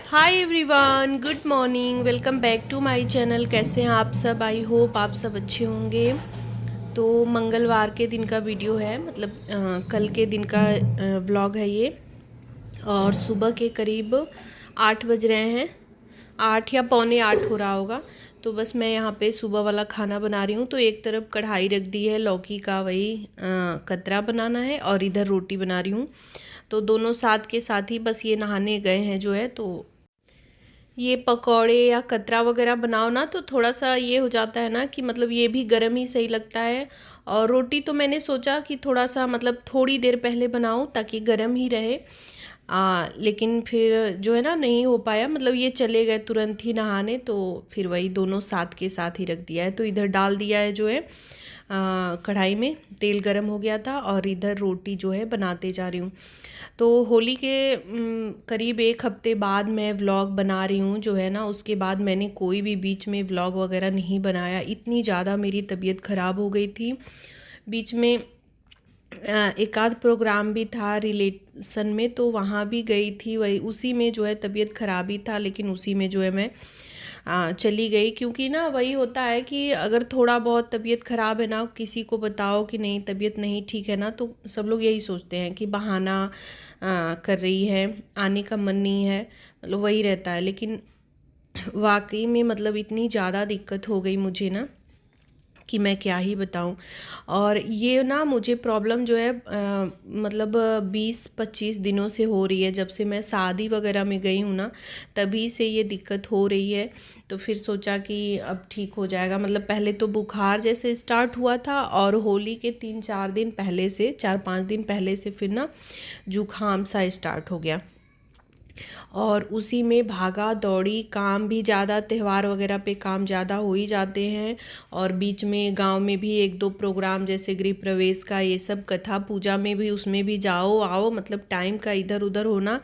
Hi everyone, good morning. Welcome back to my channel. कैसे हैं आप सब? आई होप आप सब अच्छे होंगे। तो मंगलवार के दिन का वीडियो है, मतलब कल के दिन का व्लॉग है ये। और सुबह के करीब 8 बज रहे हैं, 8 या पौने 8 हो रहा होगा। तो बस मैं यहाँ पे सुबह वाला खाना बना रही हूँ। तो एक तरफ कढ़ाई रख दी है, लौकी का वही कतरा बनाना है, और इधर रोटी बना रही हूँ। तो दोनों साथ के साथ ही बस ये नहाने गए हैं जो है। तो ये पकौड़े या कतरा वगैरह बनाओ ना, तो थोड़ा सा ये हो जाता है ना कि मतलब ये भी गर्म ही सही लगता है। और रोटी तो मैंने सोचा कि थोड़ा सा मतलब थोड़ी देर पहले बनाऊं ताकि गर्म ही रहे। लेकिन फिर जो है ना नहीं हो पाया, मतलब ये चले गए तुरंत ही नहाने। तो फिर वही दोनों साथ के साथ ही रख दिया है। तो इधर डाल दिया है जो है कढ़ाई में, तेल गरम हो गया था, और इधर रोटी जो है बनाते जा रही हूँ। तो होली के करीब एक हफ्ते बाद मैं व्लॉग बना रही हूँ जो है ना। उसके बाद मैंने कोई भी बीच में व्लॉग वगैरह नहीं बनाया। इतनी ज़्यादा मेरी तबीयत ख़राब हो गई थी। बीच में एक आध प्रोग्राम भी था रिलेशन में, तो वहाँ भी गई थी। वही उसी में जो है तबीयत ख़राब ही था, लेकिन उसी में जो है मैं चली गई। क्योंकि ना वही होता है कि अगर थोड़ा बहुत तबीयत ख़राब है ना, किसी को बताओ कि नहीं तबीयत नहीं ठीक है ना, तो सब लोग यही सोचते हैं कि बहाना कर रही है, आने का मन नहीं है, मतलब वही रहता है। लेकिन वाकई में मतलब इतनी ज़्यादा दिक्कत हो गई मुझे ना कि मैं क्या ही बताऊं। और ये ना मुझे प्रॉब्लम जो है मतलब 20-25 दिनों से हो रही है। जब से मैं शादी वगैरह में गई हूँ ना, तभी से ये दिक्कत हो रही है। तो फिर सोचा कि अब ठीक हो जाएगा। मतलब पहले तो बुखार जैसे स्टार्ट हुआ था, और होली के 3-4 दिन पहले से, 4-5 दिन पहले से फिर ना जुकाम सा स्टार्ट हो गया। और उसी में भागा दौड़ी, काम भी ज़्यादा, त्यौहार वगैरह पे काम ज़्यादा हो ही जाते हैं। और बीच में गांव में भी एक दो प्रोग्राम जैसे गृह प्रवेश का, ये सब कथा पूजा में भी, उसमें भी जाओ आओ, मतलब टाइम का इधर उधर होना,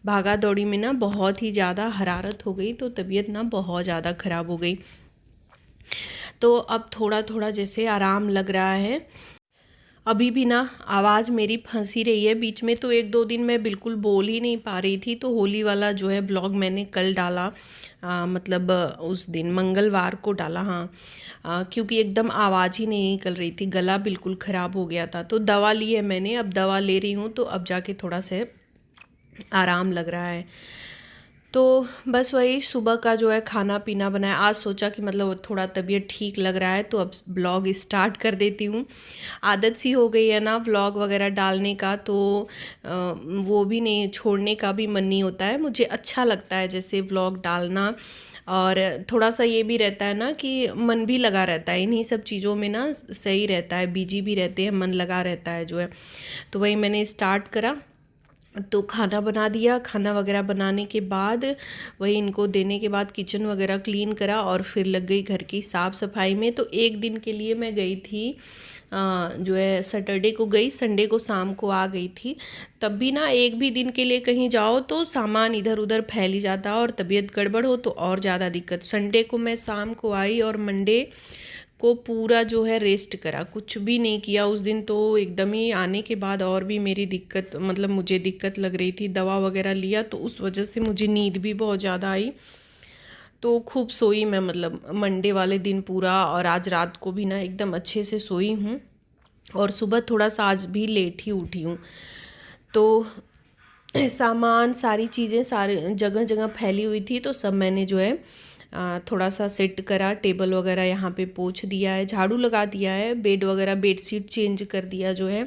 भागा दौड़ी में ना बहुत ही ज़्यादा हरारत हो गई। तो तबीयत ना बहुत ज़्यादा ख़राब हो गई। तो अब थोड़ा थोड़ा जैसे आराम लग रहा है। अभी भी ना आवाज़ मेरी फंसी रही है। बीच में तो 1-2 दिन मैं बिल्कुल बोल ही नहीं पा रही थी। तो होली वाला जो है ब्लॉग मैंने कल डाला, मतलब उस दिन मंगलवार को डाला। हाँ, क्योंकि एकदम आवाज़ ही नहीं निकल रही थी, गला बिल्कुल ख़राब हो गया था। तो दवा ली है मैंने, अब दवा ले रही हूँ, तो अब जाके थोड़ा सा आराम लग रहा है। तो बस वही सुबह का जो है खाना पीना बनाया। आज सोचा कि मतलब थोड़ा तबीयत ठीक लग रहा है, तो अब ब्लॉग स्टार्ट कर देती हूँ। आदत सी हो गई है ना व्लॉग वगैरह डालने का, तो वो भी नहीं, छोड़ने का भी मन नहीं होता है। मुझे अच्छा लगता है जैसे व्लॉग डालना। और थोड़ा सा ये भी रहता है ना कि मन भी लगा रहता है इन्हीं सब चीज़ों में ना, सही रहता है, बिजी भी रहते हैं, मन लगा रहता है जो है। तो वही मैंने स्टार्ट करा। तो खाना बना दिया। खाना वगैरह बनाने के बाद, वही इनको देने के बाद किचन वगैरह क्लीन करा, और फिर लग गई घर की साफ़ सफाई में। तो एक दिन के लिए मैं गई थी, जो है सैटरडे को गई, संडे को शाम को आ गई थी। तब भी ना एक भी दिन के लिए कहीं जाओ तो सामान इधर उधर फैल ही जाता, और तबीयत गड़बड़ हो तो और ज़्यादा दिक्कत। संडे को मैं शाम को आई, और मंडे को पूरा जो है रेस्ट करा, कुछ भी नहीं किया उस दिन। तो एकदम ही आने के बाद और भी मेरी दिक्कत, मतलब मुझे दिक्कत लग रही थी। दवा वगैरह लिया तो उस वजह से मुझे नींद भी बहुत ज़्यादा आई। तो खूब सोई मैं, मतलब मंडे वाले दिन पूरा, और आज रात को भी ना एकदम अच्छे से सोई हूँ। और सुबह थोड़ा सा आज भी लेट ही उठी हूँ। तो सामान, सारी चीज़ें सारे जगह जगह फैली हुई थी, तो सब मैंने जो है थोड़ा सा सेट करा। टेबल वगैरह यहाँ पे पोंछ दिया है, झाड़ू लगा दिया है, बेड वगैरह बेडशीट चेंज कर दिया जो है।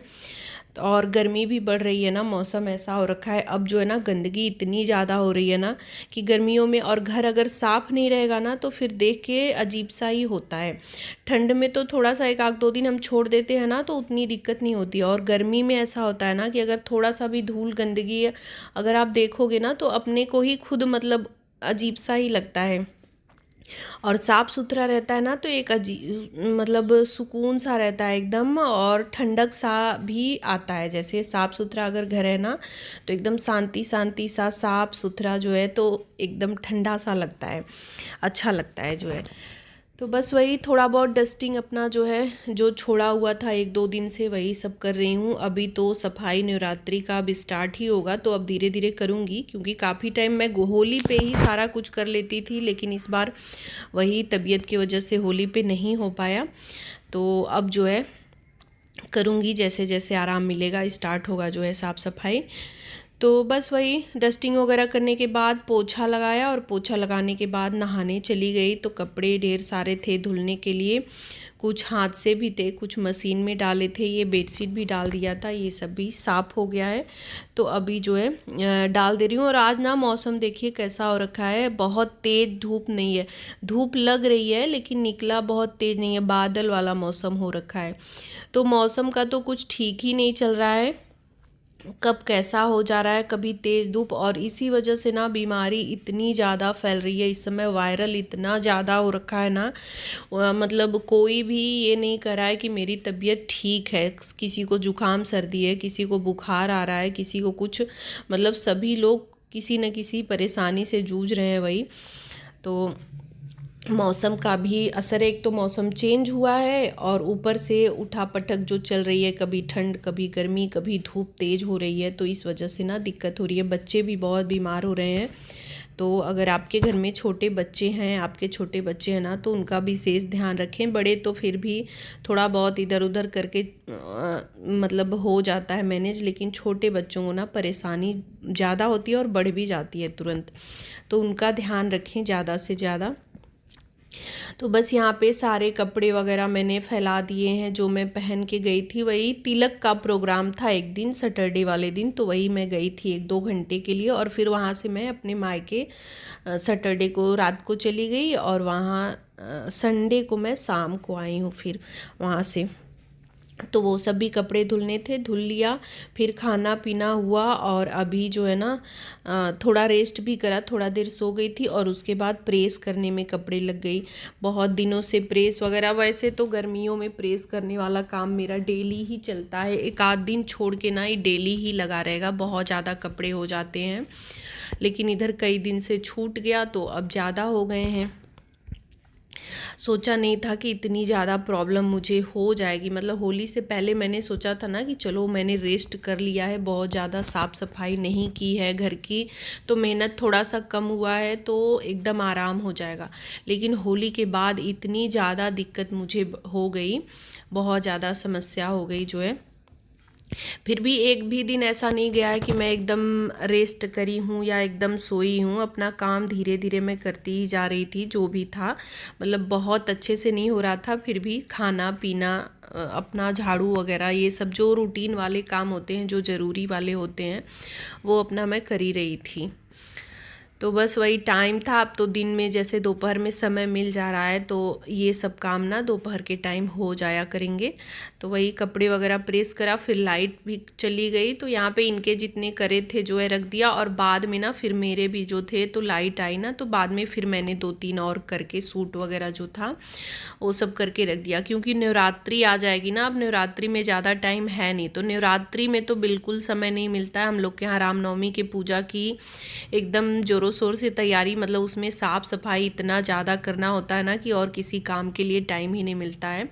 और गर्मी भी बढ़ रही है ना, मौसम ऐसा हो रखा है। अब जो है ना गंदगी इतनी ज़्यादा हो रही है ना कि गर्मियों में, और घर अगर साफ़ नहीं रहेगा ना तो फिर देख के अजीब सा ही होता है। ठंड में तो थोड़ा सा 1-2 दिन हम छोड़ देते हैं ना, तो उतनी दिक्कत नहीं होती। और गर्मी में ऐसा होता है ना कि अगर थोड़ा सा भी धूल गंदगी अगर आप देखोगे ना, तो अपने को ही खुद मतलब अजीब सा ही लगता है। और साफ़ सुथरा रहता है ना, तो एक अजीब मतलब सुकून सा रहता है एकदम, और ठंडक सा भी आता है। जैसे साफ़ सुथरा अगर घर है ना, तो एकदम शांति शांति सा, साफ़ सुथरा जो है, तो एकदम ठंडा सा लगता है, अच्छा लगता है जो है। तो बस वही थोड़ा बहुत डस्टिंग अपना जो है जो छोड़ा हुआ था 1-2 दिन से वही सब कर रही हूँ। अभी तो सफाई नवरात्रि का अब स्टार्ट ही होगा, तो अब धीरे धीरे करूँगी, क्योंकि काफ़ी टाइम मैं होली पे ही सारा कुछ कर लेती थी, लेकिन इस बार वही तबीयत की वजह से होली पे नहीं हो पाया। तो अब जो है करूँगी, जैसे जैसे आराम मिलेगा स्टार्ट होगा जो है साफ़ सफाई। तो बस वही डस्टिंग वगैरह करने के बाद पोछा लगाया, और पोछा लगाने के बाद नहाने चली गई। तो कपड़े ढेर सारे थे धुलने के लिए, कुछ हाथ से भी थे, कुछ मशीन में डाले थे, ये बेडशीट भी डाल दिया था, ये सब भी साफ़ हो गया है। तो अभी जो है डाल दे रही हूँ। और आज ना मौसम देखिए कैसा हो रखा है, बहुत तेज़ धूप नहीं है, धूप लग रही है लेकिन निकला बहुत तेज़ नहीं है, बादल वाला मौसम हो रखा है। तो मौसम का तो कुछ ठीक ही नहीं चल रहा है, कब कैसा हो जा रहा है, कभी तेज़ धूप। और इसी वजह से ना बीमारी इतनी ज़्यादा फैल रही है इस समय, वायरल इतना ज़्यादा हो रखा है ना, मतलब कोई भी ये नहीं कर रहा है कि मेरी तबीयत ठीक है। किसी को जुकाम सर्दी है, किसी को बुखार आ रहा है, किसी को कुछ, मतलब सभी लोग किसी न किसी परेशानी से जूझ रहे हैं। वही तो मौसम का भी असर है, एक तो मौसम चेंज हुआ है और ऊपर से उठा पटक जो चल रही है, कभी ठंड कभी गर्मी कभी धूप तेज़ हो रही है, तो इस वजह से ना दिक्कत हो रही है। बच्चे भी बहुत बीमार हो रहे हैं। तो अगर आपके घर में छोटे बच्चे हैं, आपके छोटे बच्चे हैं ना, तो उनका भी विशेष ध्यान रखें। बड़े तो फिर भी थोड़ा बहुत इधर उधर करके मतलब हो जाता है मैनेज, लेकिन छोटे बच्चों को ना परेशानी ज़्यादा होती है और बढ़ भी जाती है तुरंत, तो उनका ध्यान रखें ज़्यादा से ज़्यादा। तो बस यहाँ पे सारे कपड़े वगैरह मैंने फैला दिए हैं जो मैं पहन के गई थी। वही तिलक का प्रोग्राम था एक दिन सैटरडे वाले दिन, तो वही मैं गई थी 1-2 घंटे के लिए, और फिर वहाँ से मैं अपने मायके सैटरडे को रात को चली गई, और वहाँ संडे को मैं शाम को आई हूँ फिर वहाँ से। तो वो सभी कपड़े धुलने थे, धुल लिया, फिर खाना पीना हुआ, और अभी जो है ना थोड़ा रेस्ट भी करा, थोड़ा देर सो गई थी, और उसके बाद प्रेस करने में कपड़े लग गई। बहुत दिनों से प्रेस वगैरह, वैसे तो गर्मियों में प्रेस करने वाला काम मेरा डेली ही चलता है, एक आध दिन छोड़ के ना ये डेली ही लगा रहेगा, बहुत ज़्यादा कपड़े हो जाते हैं। लेकिन इधर कई दिन से छूट गया तो अब ज़्यादा हो गए हैं। सोचा नहीं था कि इतनी ज़्यादा प्रॉब्लम मुझे हो जाएगी, मतलब होली से पहले मैंने सोचा था ना कि चलो मैंने रेस्ट कर लिया है, बहुत ज़्यादा साफ़ सफाई नहीं की है घर की, तो मेहनत थोड़ा सा कम हुआ है तो एकदम आराम हो जाएगा। लेकिन होली के बाद इतनी ज़्यादा दिक्कत मुझे हो गई, बहुत ज़्यादा समस्या हो गई जो है। फिर भी एक भी दिन ऐसा नहीं गया है कि मैं एकदम रेस्ट करी हूँ या एकदम सोई हूँ, अपना काम धीरे धीरे मैं करती ही जा रही थी, जो भी था मतलब बहुत अच्छे से नहीं हो रहा था, फिर भी खाना पीना अपना झाड़ू वगैरह ये सब जो रूटीन वाले काम होते हैं, जो ज़रूरी वाले होते हैं, वो अपना मैं कर ही रही थी। तो बस वही टाइम था। अब तो दिन में जैसे दोपहर में समय मिल जा रहा है, तो ये सब काम ना दोपहर के टाइम हो जाया करेंगे। तो वही कपड़े वगैरह प्रेस करा, फिर लाइट भी चली गई, तो यहाँ पे इनके जितने करे थे जो है रख दिया, और बाद में ना फिर मेरे भी जो थे, तो लाइट आई ना, तो बाद में फिर मैंने 2-3 और करके सूट वगैरह जो था वो सब करके रख दिया, क्योंकि नवरात्रि आ जाएगी ना। अब नवरात्रि में ज़्यादा टाइम है नहीं, तो नवरात्रि में तो बिल्कुल समय नहीं मिलता है। हम लोग के यहाँ रामनवमी की पूजा की एकदम जोरों शोर से तैयारी, मतलब उसमें साफ़ सफाई इतना ज़्यादा करना होता है ना कि और किसी काम के लिए टाइम ही नहीं मिलता है।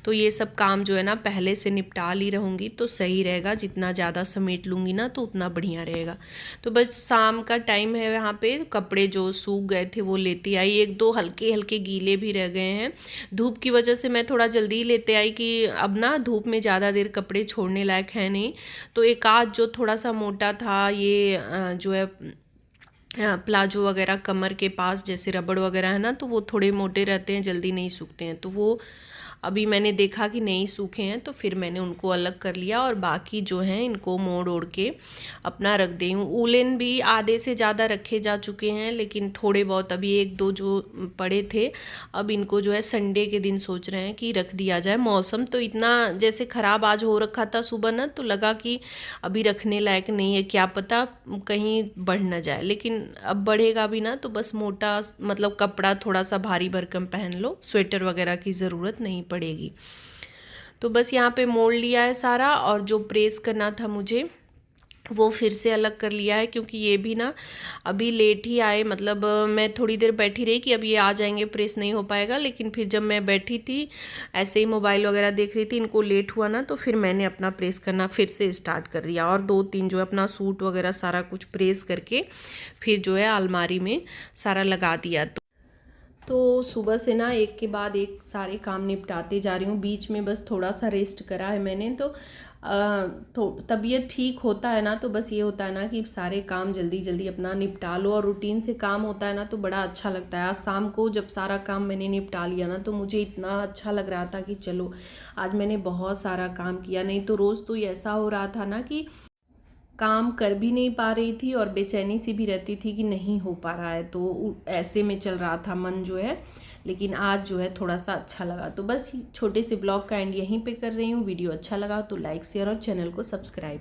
तो ये सब काम जो है ना पहले से निपटा ली रहूँगी तो सही रहेगा, जितना ज़्यादा समेट लूँगी ना तो उतना बढ़िया रहेगा। तो बस शाम का टाइम है, यहाँ पे कपड़े जो सूख गए थे वो लेती आई, 1-2 हल्के हल्के गीले भी रह गए हैं। धूप की वजह से मैं थोड़ा जल्दी लेते आई कि अब ना धूप में ज़्यादा देर कपड़े छोड़ने लायक है नहीं। तो एक आध जो थोड़ा सा मोटा था, ये जो है प्लाजो वगैरह कमर के पास जैसे रबड़ वगैरह है ना, तो वो थोड़े मोटे रहते हैं, जल्दी नहीं सूखते हैं, तो वो अभी मैंने देखा कि नहीं सूखे हैं, तो फिर मैंने उनको अलग कर लिया, और बाकी जो हैं इनको मोड़ ओढ़ के अपना रख दी हूँ। वूलन भी आधे से ज़्यादा रखे जा चुके हैं, लेकिन थोड़े बहुत अभी 1-2 जो पड़े थे, अब इनको जो है संडे के दिन सोच रहे हैं कि रख दिया जाए। मौसम तो इतना जैसे ख़राब आज हो रखा था सुबह ना, तो लगा कि अभी रखने लायक नहीं है, क्या पता कहीं बढ़ ना जाए, लेकिन अब बढ़ेगा भी ना, तो बस मोटा मतलब कपड़ा थोड़ा सा भारी भरकम पहन लो, स्वेटर वगैरह की ज़रूरत नहीं पड़ेगी। तो बस यहाँ पे मोड़ लिया है सारा, और जो प्रेस करना था मुझे वो फिर से अलग कर लिया है, क्योंकि ये भी ना अभी लेट ही आए। मतलब मैं थोड़ी देर बैठी रही कि अब ये आ जाएंगे, प्रेस नहीं हो पाएगा, लेकिन फिर जब मैं बैठी थी ऐसे ही मोबाइल वगैरह देख रही थी, इनको लेट हुआ ना, तो फिर मैंने अपना प्रेस करना फिर से स्टार्ट कर दिया और 2-3 जो है अपना सूट वगैरह सारा कुछ प्रेस करके फिर जो है अलमारी में सारा लगा दिया। तो सुबह से ना एक के बाद एक सारे काम निपटाते जा रही हूँ। बीच में बस थोड़ा सा रेस्ट करा है मैंने, तो तबीयत ठीक होता है ना, तो बस ये होता है ना कि सारे काम जल्दी जल्दी अपना निपटा लो, और रूटीन से काम होता है ना तो बड़ा अच्छा लगता है। आज शाम को जब सारा काम मैंने निपटा लिया ना, तो मुझे इतना अच्छा लग रहा था कि चलो आज मैंने बहुत सारा काम किया। नहीं तो रोज़ तो ऐसा हो रहा था ना कि काम कर भी नहीं पा रही थी और बेचैनी सी भी रहती थी कि नहीं हो पा रहा है, तो ऐसे में चल रहा था मन जो है। लेकिन आज जो है थोड़ा सा अच्छा लगा। तो बस छोटे से ब्लॉग का एंड यहीं पे कर रही हूँ। वीडियो अच्छा लगा तो लाइक शेयर और चैनल को सब्सक्राइब।